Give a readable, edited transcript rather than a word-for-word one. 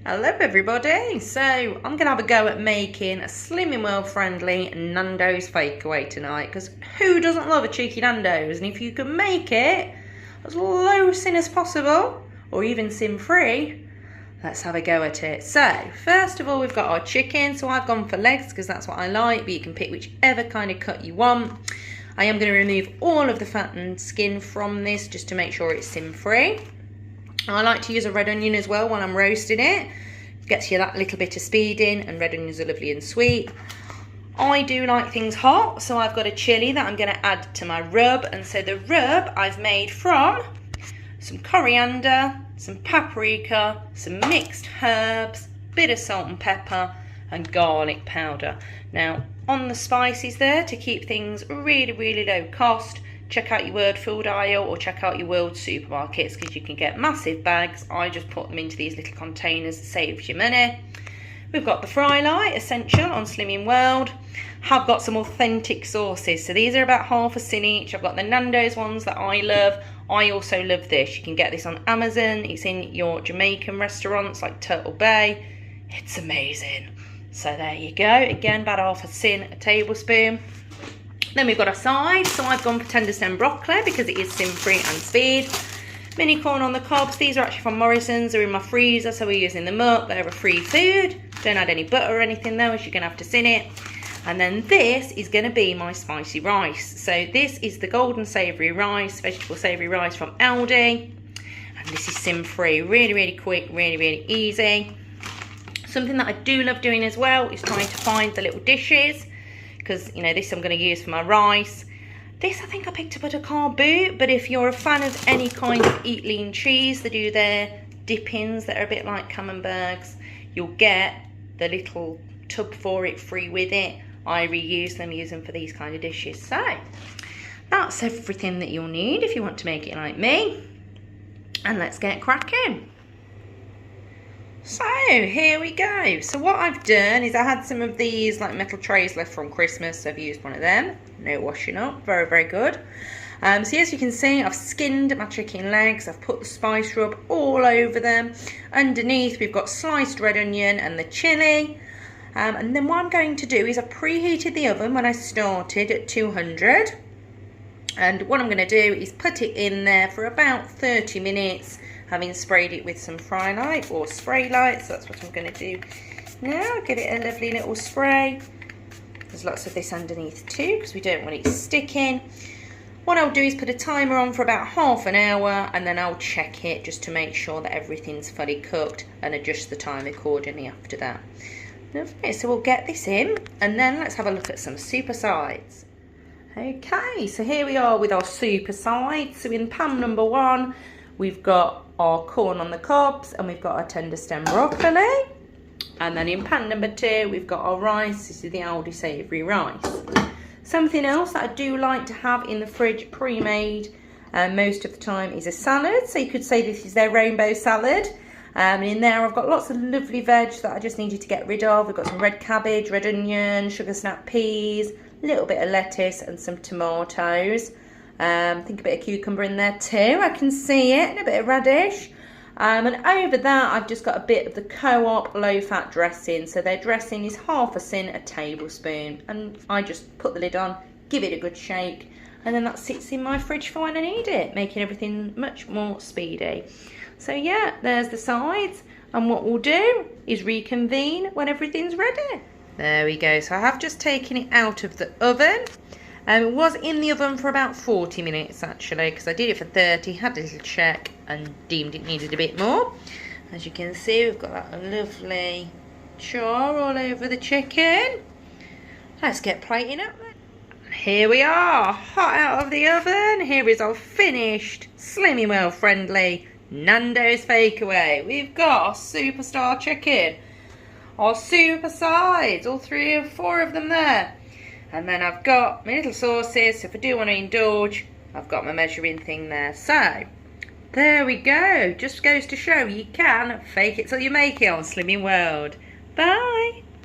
Hello everybody, so I'm going to have a go at making a Slimming World friendly Nando's Fakeaway tonight, because who doesn't love a cheeky Nando's? And if you can make it as low sin as possible, or even sin free, let's have a go at it. So first of all, we've got our chicken. So I've gone for legs because that's what I like, but you can pick whichever kind of cut you want. I am going to remove all of the fat and skin from this just to make sure it's sin free. I like to use a red onion as well when I'm roasting it. Gets you that little bit of speed in, and red onions are lovely and sweet. I do like things hot, so I've got a chilli that I'm going to add to my rub. And so the rub I've made from some coriander, some paprika, some mixed herbs, bit of salt and pepper, and garlic powder. Now, on the spices there, to keep things really low cost, check out your World Food aisle or check out your World supermarkets, because you can get massive bags. I just put them into these little containers. It saves you money. We've got the Fry Light Essential on Slimming World. Have got some authentic sauces. So these are about half a tin each. I've got the Nando's ones that I love. I also love this. You can get this on Amazon. It's in your Jamaican restaurants like Turtle Bay. It's amazing. So there you go. Again, about half a tin, a tablespoon. Then we've got our sides. So I've gone for tender stem broccoli because it is sin-free and speed. Mini corn on the cobs. These are actually from Morrison's. They're in my freezer, so we're using them up. They're a free food. Don't add any butter or anything though, as you're going to have to sin it. And then this is going to be my spicy rice. So this is the golden savoury rice, vegetable savoury rice from Aldi. And this is sin-free. Really quick, really easy. Something that I do love doing as well is trying to find the little dishes, because, you know, this I'm going to use for my rice. This I think I picked up at a car boot, but if you're a fan of any kind of Eat Lean cheese, they do their dip-ins that are a bit like camemberts. You'll get the little tub for it free with it. I reuse them, use them for these kind of dishes. So that's everything that you'll need if you want to make it like me. And let's get cracking. So here we go. So what I've done is I had some of these like metal trays left from Christmas, so I've used one of them. No washing up, very good. So as you can see, I've skinned my chicken legs. I've put the spice rub all over them. Underneath we've got sliced red onion and the chilli. And then what I'm going to do is I've preheated the oven when I started at 200. And what I'm going to do is put it in there for about 30 minutes. Having sprayed it with some Fry Light or spray light, so that's what I'm going to do now. Give it a lovely little spray. There's lots of this underneath too, because we don't want it sticking. What I'll do is put a timer on for about half an hour, and then I'll check it just to make sure that everything's fully cooked, and adjust the time accordingly after that. Okay, so we'll get this in, and then let's have a look at some super sides. Okay, so here we are with our super sides. So in pan number 1, we've got our corn on the cobs, and we've got our tender stem broccoli. And then in pan number 2, we've got our rice. This is the Aldi savoury rice. Something else that I do like to have in the fridge pre-made most of the time is a salad. So you could say this is their rainbow salad. In there I've got lots of lovely veg that I just needed to get rid of. We've got some red cabbage, red onion, sugar snap peas, a little bit of lettuce and some tomatoes. I think a bit of cucumber in there too, I can see it, and a bit of radish. And over that I've just got a bit of the Co-op low-fat dressing. So their dressing is half a tin, a tablespoon, and I just put the lid on, give it a good shake, and then that sits in my fridge for when I need it, making everything much more speedy. So yeah, there's the sides, and what we'll do is reconvene when everything's ready. There we go. So I have just taken it out of the oven. It was in the oven for about 40 minutes actually, because I did it for 30, had a little check and deemed it needed a bit more. As you can see, we've got that lovely char all over the chicken. Let's get plating up then. Here we are, hot out of the oven. Here is our finished, Slimming World friendly Nando's Fakeaway. We've got our superstar chicken, our super sides, all 3 or 4 of them there. And then I've got my little sauces, so if I do want to indulge, I've got my measuring thing there. So, there we go. Just goes to show you can fake it till you make it on Slimming World. Bye!